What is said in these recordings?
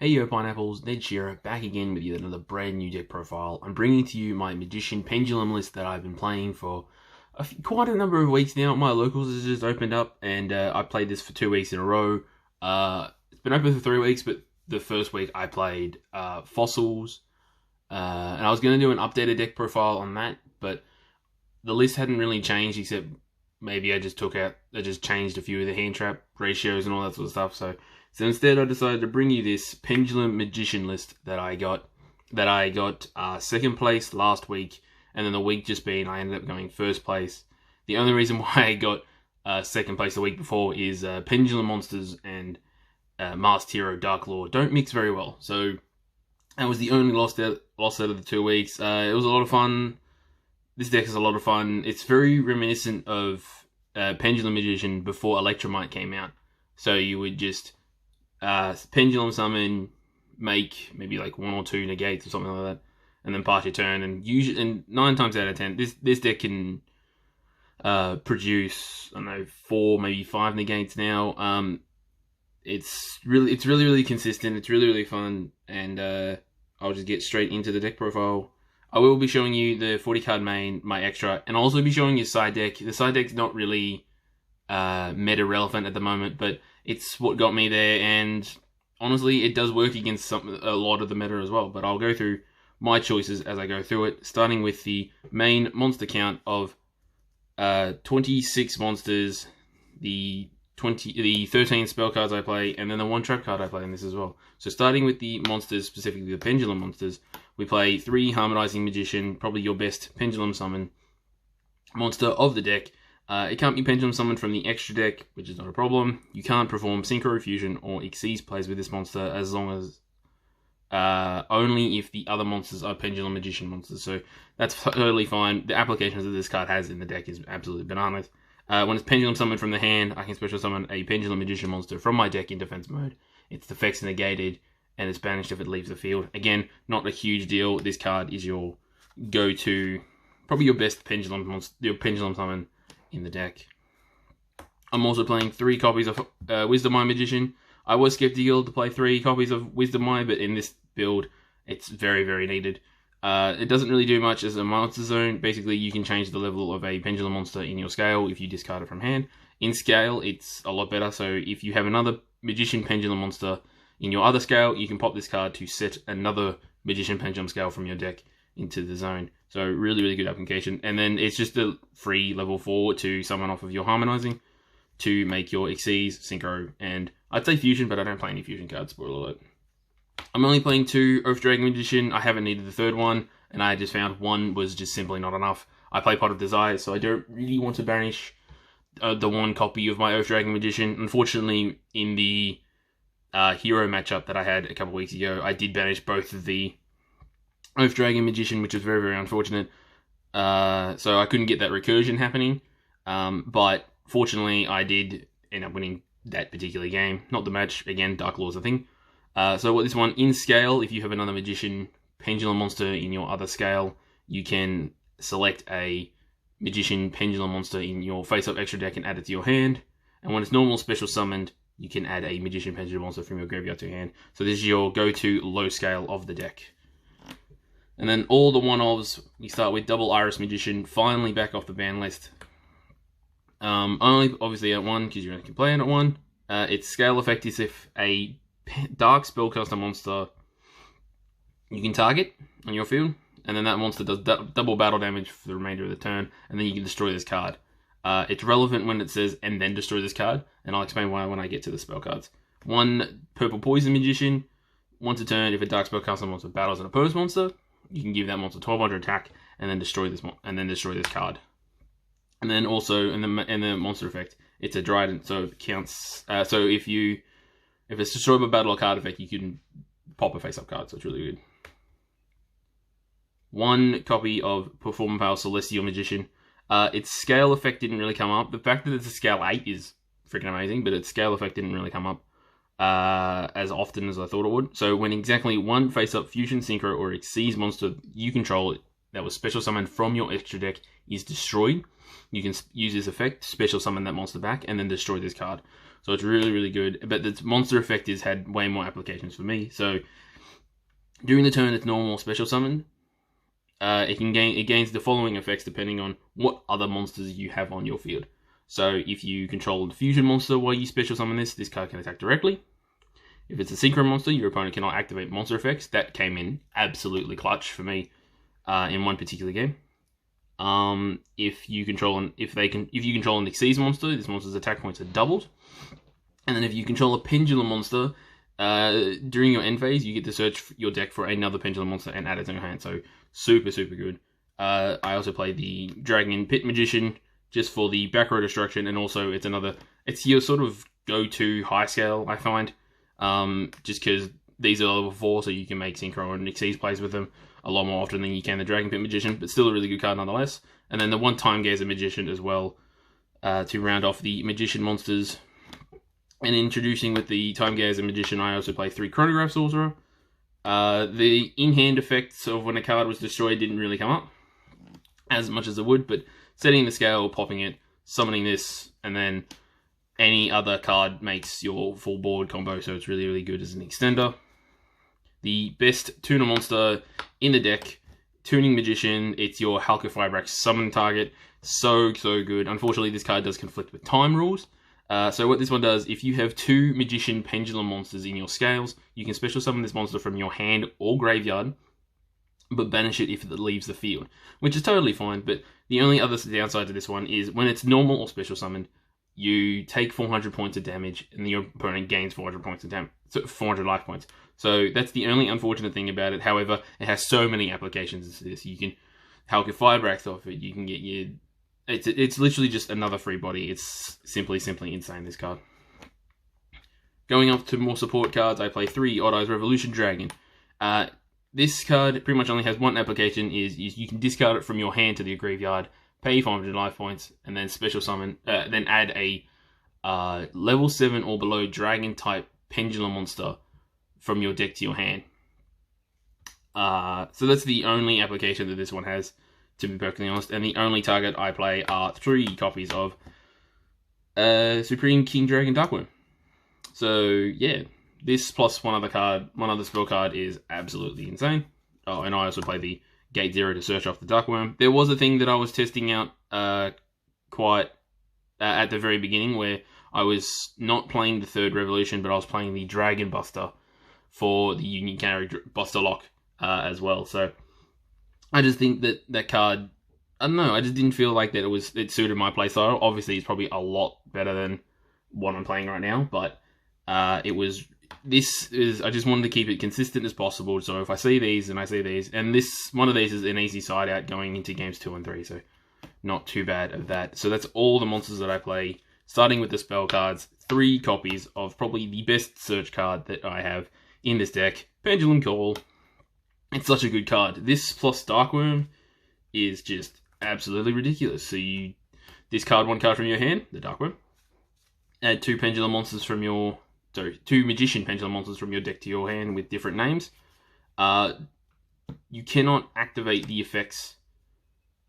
Hey yo pineapples, Ned Shearer back again with yet another brand new deck profile. I'm bringing to you my Magician Pendulum list that I've been playing for quite a number of weeks now. My locals has just opened up and I played this for 2 weeks in a row. It's been open for 3 weeks, but the first week I played Fossils. And I was going to do an updated deck profile on that, but the list hadn't really changed except maybe I just changed a few of the hand trap ratios and all that sort of stuff. So instead, I decided to bring you this Pendulum Magician list that I got second place last week, and then the week just being I ended up going first place. The only reason why I got second place the week before is Pendulum Monsters and Masked Hero Dark Lord don't mix very well. So that was the only loss out of the 2 weeks. It was a lot of fun. This deck is a lot of fun. It's very reminiscent of Pendulum Magician before Electromite came out. So you would just pendulum summon, make maybe like 1 or 2 negates or something like that, and then pass your turn. And 9 times out of 10, this deck can produce, I don't know, 4, maybe 5 negates now. It's really consistent. It's really fun, and I'll just get straight into the deck profile. I will be showing you the 40 card main, my extra, and I'll also be showing you side deck. The side deck's not really meta relevant at the moment, but it's what got me there, and honestly, it does work against a lot of the meta as well. But I'll go through my choices as I go through it, starting with the main monster count of 26 monsters, the 13 spell cards I play, and then the 1 trap card I play in this as well. So starting with the monsters, specifically the Pendulum monsters, we play 3 Harmonizing Magician, probably your best Pendulum summon monster of the deck. It can't be Pendulum summoned from the extra deck, which is not a problem. You can't perform Synchro Fusion or Xyz plays with this monster as long as only if the other monsters are Pendulum Magician monsters. So that's totally fine. The applications that this card has in the deck is absolutely bananas. When it's Pendulum summoned from the hand, I can special summon a Pendulum Magician monster from my deck in defense mode. Its effects are negated, and it's banished if it leaves the field. Again, not a huge deal. This card is your go-to, probably your best Pendulum monster, your Pendulum summon in the deck. I'm also playing 3 copies of Wisdom Eye Magician. I was skeptical to play 3 copies of Wisdom Eye, but in this build, it's very needed. It doesn't really do much as a monster zone. Basically, you can change the level of a Pendulum monster in your scale if you discard it from hand. In scale, it's a lot better. So if you have another Magician Pendulum monster in your other scale, you can pop this card to set another Magician Pendulum scale from your deck into the zone. So really good application. And then it's just a free level 4 to summon off of your Harmonizing to make your Xyz, Synchro, and I'd say Fusion, but I don't play any Fusion cards, spoiler alert. I'm only playing 2 Oath Dragon Magician. I haven't needed the 3rd one, and I just found 1 was just simply not enough. I play Pot of Desire, so I don't really want to banish the 1 copy of my Oath Dragon Magician. Unfortunately, in the hero matchup that I had a couple weeks ago, I did banish both of the Oath Dragon Magician, which was very unfortunate. So I couldn't get that recursion happening. But fortunately, I did end up winning that particular game. Not the match. Again, Dark Lord's a thing. So what this one, in scale, if you have another Magician Pendulum monster in your other scale, you can select a Magician Pendulum monster in your face-up extra deck and add it to your hand. And when it's normal special summoned, you can add a Magician Pendulum monster from your graveyard to your hand. So this is your go-to low scale of the deck. And then all the one-ofs, you start with Double Iris Magician, finally back off the ban list. Only obviously at 1, because you only can play it at 1. Its scale effect is if a Dark Spellcaster monster you can target on your field, and then that monster does double battle damage for the remainder of the turn, and then you can destroy this card. It's relevant when it says, and then destroy this card, and I'll explain why when I get to the spell cards. 1 Purple Poison Magician, once a turn, if a Dark Spellcaster monster battles an opposed monster, you can give that monster 1200 attack, and then destroy this card. And then also in the monster effect, it's a Dryden, so it counts. So if it's destroyed by battle or card effect, you can pop a face-up card, so it's really good. 1 copy of Performance Power Celestial Magician. Its scale effect didn't really come up. The fact that it's a scale 8 is freaking amazing, but its scale effect didn't really come up as often as I thought it would. So when exactly 1 face-up Fusion, Synchro, or Xyz monster you control that was special summoned from your extra deck is destroyed, you can use this effect, special summon that monster back, and then destroy this card. so it's really, really good. But the monster effect has had way more applications for me. So during the turn it's normal or special summoned, it gains the following effects depending on what other monsters you have on your field. So if you control the fusion monster while you special summon this card can attack directly. If it's a synchro monster, your opponent cannot activate monster effects. That came in absolutely clutch for me in one particular game. If you control an Xyz monster, this monster's attack points are doubled. And then if you control a Pendulum monster, during your end phase, you get to search your deck for another Pendulum monster and add it to your hand. So super, super good. I also play the Dragon Pit Magician just for the back row destruction, and also it's your sort of go-to high scale, I find. Just because these are level 4, so you can make Synchro and Xyz plays with them a lot more often than you can the Dragon Pit Magician, but still a really good card nonetheless. And then the one Time Gazer Magician as well, to round off the Magician monsters. And introducing with the Time Gazer Magician, I also play 3 Chronograph Sorcerer. The in-hand effects of when a card was destroyed didn't really come up as much as it would, but setting the scale, popping it, summoning this, and then any other card makes your full board combo, so it's really, really good as an extender. The best tuner monster in the deck, Tuning Magician. It's your Halka Fibrax summon target. So good. Unfortunately, this card does conflict with time rules. So what this one does, if you have 2 Magician Pendulum monsters in your scales, you can special summon this monster from your hand or graveyard, but banish it if it leaves the field, which is totally fine. But the only other downside to this one is when it's normal or special summoned, you take 400 points of damage, and your opponent gains 400 points of damage, so 400 life points. So that's the only unfortunate thing about it. However, it has so many applications to this. You can Halka Fibrax off it. You can get your... It's literally just another free body. It's simply insane, this card. Going up to more support cards, I play 3 Odd Eyes Revolution Dragon. This card pretty much only has one application, is you can discard it from your hand to the graveyard, pay 500 life points, and then special summon, then add a level 7 or below dragon type Pendulum monster from your deck to your hand. So that's the only application that this one has, to be perfectly honest, and the only target I play are 3 copies of Supreme King Dragon Darkworm. So yeah, this plus one other spell card is absolutely insane. Oh, and I also play the Gate 0 to search off the Darkworm. There was a thing that I was testing out quite at the very beginning, where I was not playing the 3rd Revolution, but I was playing the Dragon Buster for the Union Carry Buster Lock as well. So I just think that card, I don't know, I just didn't feel like that it suited my playstyle. Obviously, it's probably a lot better than what I'm playing right now, but I just wanted to keep it consistent as possible. So if I see these and I see these, and one of these is an easy side out going into games 2 and 3, so not too bad of that. So that's all the monsters that I play, starting with the spell cards. 3 copies of probably the best search card that I have in this deck, Pendulum Call. It's such a good card. This plus Darkworm is just absolutely ridiculous. So you discard 1 card from your hand, the Darkworm, add 2 Pendulum monsters from your... Sorry, 2 Magician Pendulum monsters from your deck to your hand with different names. You cannot activate the effects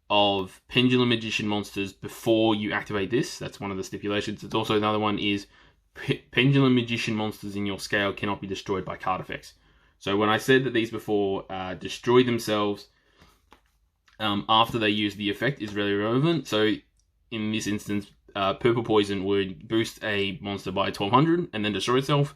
of Pendulum Magician monsters before you activate this. That's one of the stipulations. It's also another one is Pendulum Magician monsters in your scale cannot be destroyed by card effects. So when I said that these before destroy themselves after they use the effect is really relevant. So in this instance, Purple Poison would boost a monster by 1200 and then destroy itself.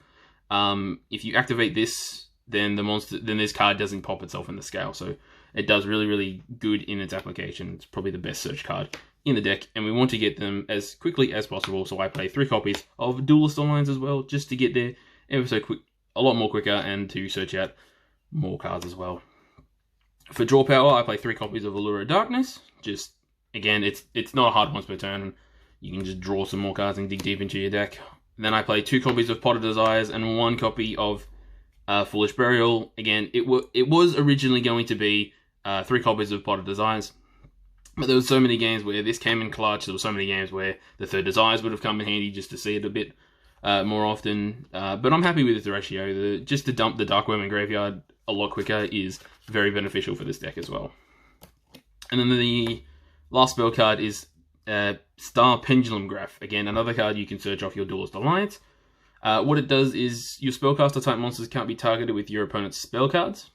If you activate this, then this card doesn't pop itself in the scale. So it does really, really good in its application. It's probably the best search card in the deck, and we want to get them as quickly as possible. So I play 3 copies of Duelist Alliance as well, just to get there ever so quick, a lot more quicker, and to search out more cards as well. For draw power, I play 3 copies of Allure of Darkness. Just, again, it's not a hard once per turn. You can just draw some more cards and dig deep into your deck. Then I play 2 copies of Pot of Desires and 1 copy of Foolish Burial. Again, it was originally going to be 3 copies of Pot of Desires, but there was so many games where this came in clutch. There were so many games where the 3rd Desires would have come in handy just to see it a bit more often. But I'm happy with the ratio. Just to dump the Darkworm in graveyard a lot quicker is very beneficial for this deck as well. And then the last spell card is Star Pendulum Graph. Again, another card you can search off your Duelist Alliance. What it does is your spellcaster type monsters can't be targeted with your opponent's spell cards.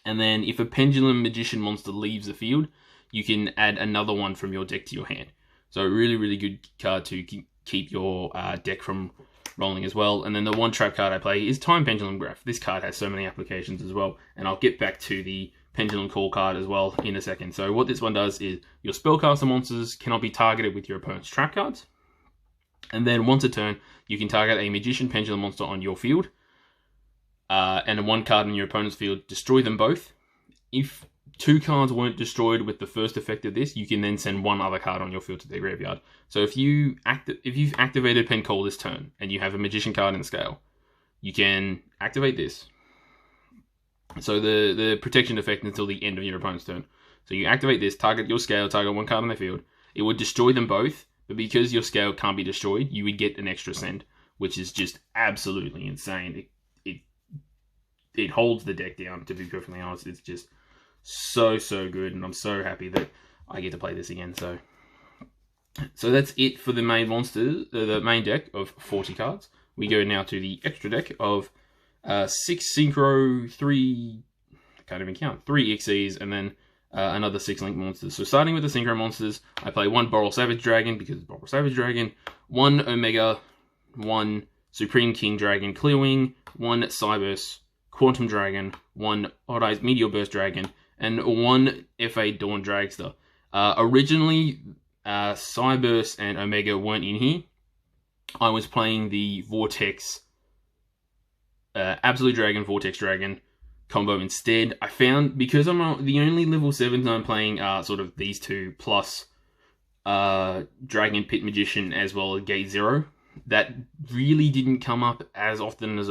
And then if a Pendulum Magician monster leaves the field, you can add another one from your deck to your hand. So a really, really good card to keep your deck from rolling as well. And then the one trap card I play is Time Pendulum Graph. This card has so many applications as well. And I'll get back to the Pendulum Call card as well in a second. So what this one does is your spellcaster monsters cannot be targeted with your opponent's trap cards. And then once a turn, you can target a Magician Pendulum monster on your field. And one card in your opponent's field, destroy them both. If 2 cards weren't destroyed with the first effect of this, you can then send one other card on your field to their graveyard. So if you've activated Pen Call this turn, and you have a Magician card in scale, you can activate this. So the protection effect until the end of your opponent's turn. So you activate this, target your scale, target one card on their field. It would destroy them both, but because your scale can't be destroyed, you would get an extra send, which is just absolutely insane. It holds the deck down, to be perfectly honest. It's just so good, and I'm so happy that I get to play this again. So that's it for the main monsters, the main deck of 40 cards. We go now to the extra deck of 6 Synchro, 3, I can't even count, 3 Xyzs, and then another 6 Link monsters. So starting with the Synchro monsters, I play 1 Boral Savage Dragon, because it's Boral Savage Dragon, 1 Omega, 1 Supreme King Dragon Clearwing, 1 Cyberse, Quantum Dragon, 1 Odd Eyes Meteor Burst Dragon, and 1 FA Dawn Dragster. Originally, Cyberse and Omega weren't in here. I was playing the Vortex, Absolute Dragon, Vortex Dragon combo instead. I found, because I'm the only level 7s I'm playing are sort of these two, plus Dragon Pit Magician as well as Gate Zero, that really didn't come up as often as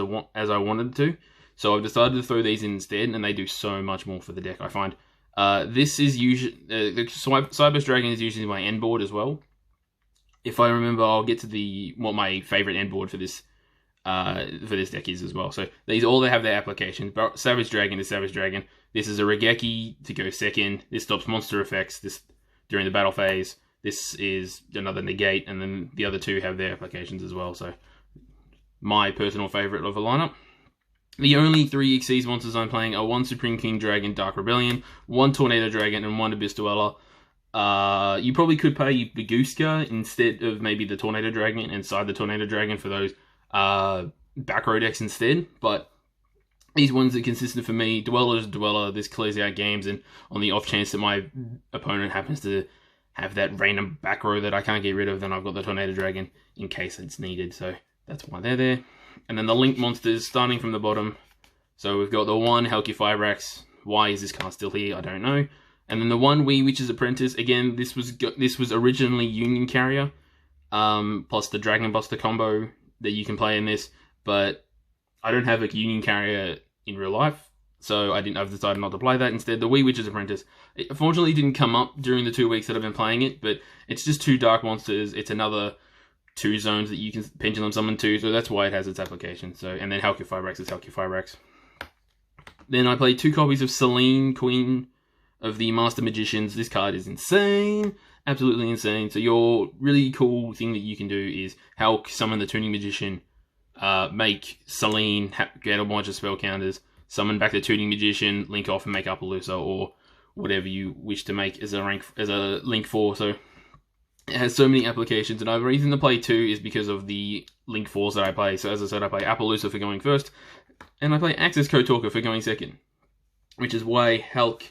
I wanted to. So I've decided to throw these in instead, and they do so much more for the deck, I find. This is usually... the Cyberse Dragon is usually my end board as well. If I remember, I'll get to what my favourite end board for this deck is as well. So these all have their applications. But Savage Dragon is Savage Dragon. This is a Regeki to go second. This stops monster effects during the battle phase. This is another negate, and then the other two have their applications as well. So my personal favourite of a lineup. The only 3 Xyz monsters I'm playing are 1 Supreme King Dragon Dark Rebellion, 1 Tornado Dragon, and 1 Abyss Dweller. You probably could play the Gooska instead of maybe the Tornado Dragon and side the Tornado Dragon for those back row decks instead, but these ones are consistent for me. Dweller's Dweller, this clears out games, and on the off chance that my opponent happens to have that random back row that I can't get rid of, then I've got the Tornado Dragon in case it's needed, so that's why they're there. And then the Link monsters, starting from the bottom. So we've got the 1 Helki Fibrax. Why is this card still here? I don't know. And then the 1 Wee Witch's Apprentice. Again, this was originally Union Carrier, plus the Dragon Buster combo that you can play in this. But I don't have a Union Carrier in real life, so I've decided not to play that. Instead, the Wee Witch's Apprentice. It unfortunately didn't come up during the 2 weeks that I've been playing it, but it's just 2 dark monsters. It's another 2 zones that you can pendulum summon to, so that's why it has its application. So, and then Helki Fibrax is Helki Fibrax. Then I play 2 copies of Selene, Queen of the Master Magicians. This card is insane, absolutely insane. So your really cool thing that you can do is Hulk, summon the Tuning Magician, make Selene, get a bunch of spell counters, summon back the Tuning Magician, link off and make Appaloosa, or whatever you wish to make as a link for. So it has so many applications, and the reason to play 2 is because of the Link 4s that I play. So as I said, I play Appaloosa for going first, and I play Access Code Talker for going second, which is why Hulk,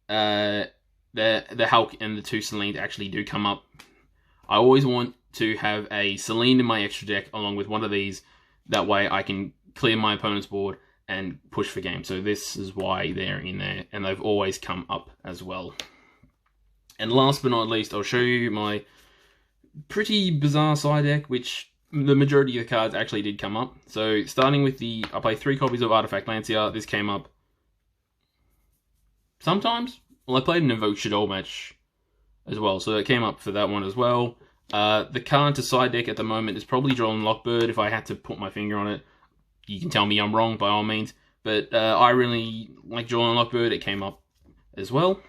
the Hulk and the 2 Selene actually do come up. I always want to have a Selene in my extra deck along with one of these, that way I can clear my opponent's board and push for game. So this is why they're in there, and they've always come up as well. And last but not least, I'll show you my pretty bizarre side deck, which the majority of the cards actually did come up. So starting with I play 3 copies of Artifact Lancia. This came up sometimes. Well, I played an Invoke Shaddoll match as well, so it came up for that one as well. The card to side deck at the moment is probably Droll Lockbird. If I had to put my finger on it, you can tell me I'm wrong by all means. But I really like Droll Lockbird. It came up as well.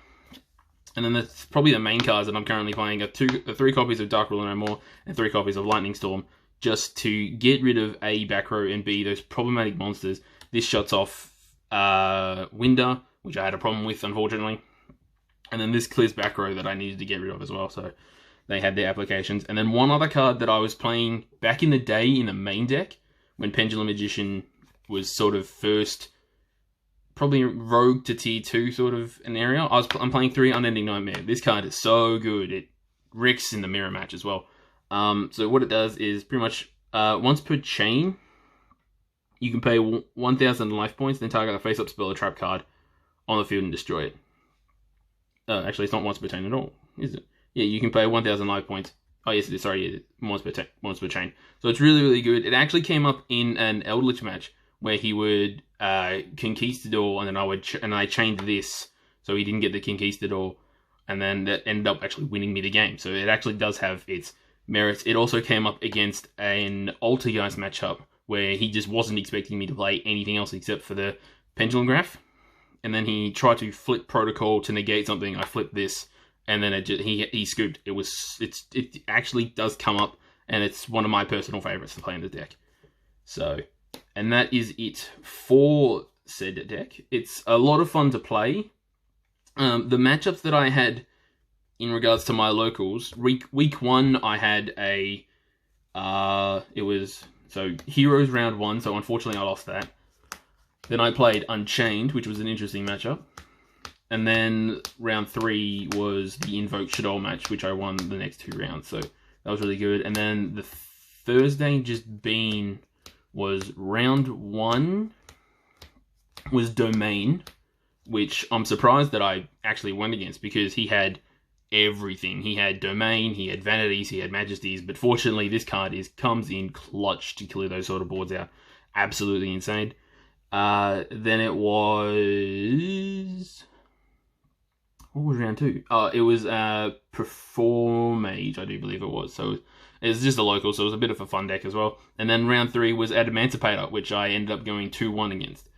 And then probably the main cards that I'm currently playing are 3 copies of Dark Ruler No More and 3 copies of Lightning Storm, just to get rid of A, back row, and B, those problematic monsters. This shuts off Winder, which I had a problem with, unfortunately. And then this clears back row that I needed to get rid of as well, so they had their applications. And then one other card that I was playing back in the day in the main deck, when Pendulum Magician was sort of first, probably rogue to tier 2 sort of an area. I'm playing 3 Unending Nightmare. This card is so good. It wrecks in the mirror match as well. So what it does is pretty much once per chain, you can pay 1,000 life points, then target a face-up spell or trap card on the field and destroy it. Actually, it's not once per chain at all, is it? Yeah, you can pay 1,000 life points. Oh, yes, it is. Sorry, yeah, once per chain. So it's really, really good. It actually came up in an Eldritch match where he would Conquistador, and then I chained this, so he didn't get the Conquistador, and then that ended up actually winning me the game. So it actually does have its merits. It also came up against an Altergeist matchup where he just wasn't expecting me to play anything else except for the Pendulum Graph, and then he tried to flip Protocol to negate something. I flipped this, and then he scooped. It actually does come up, and it's one of my personal favorites to play in the deck. So, and that is it for said deck. It's a lot of fun to play. The matchups that I had in regards to my locals, week 1 I had a it was Heroes round 1, so unfortunately I lost that. Then I played Unchained, which was an interesting matchup. And then round 3 was the Invoke Shadow match, which I won the next 2 rounds, so that was really good. And then the Thursday just been was round 1 was Domain, which I'm surprised that I actually went against, because he had everything. He had Domain, he had Vanities, he had Majesties, but fortunately this card comes in clutch to clear those sort of boards out. Absolutely insane. Then it was... what was round 2? It was Pendulum Mage, I do believe it was. So it was just a local, so it was a bit of a fun deck as well. And then round 3 was Adamantipator, which I ended up going 2-1 against.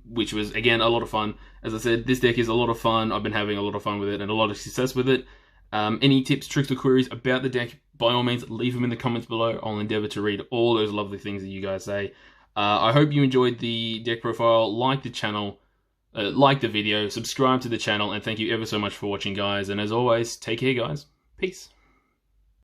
Which was, again, a lot of fun. As I said, this deck is a lot of fun. I've been having a lot of fun with it and a lot of success with it. Any tips, tricks, or queries about the deck, by all means, leave them in the comments below. I'll endeavour to read all those lovely things that you guys say. I hope you enjoyed the deck profile. Like the channel, like the video, subscribe to the channel, and thank you ever so much for watching, guys. And as always, take care, guys. Peace.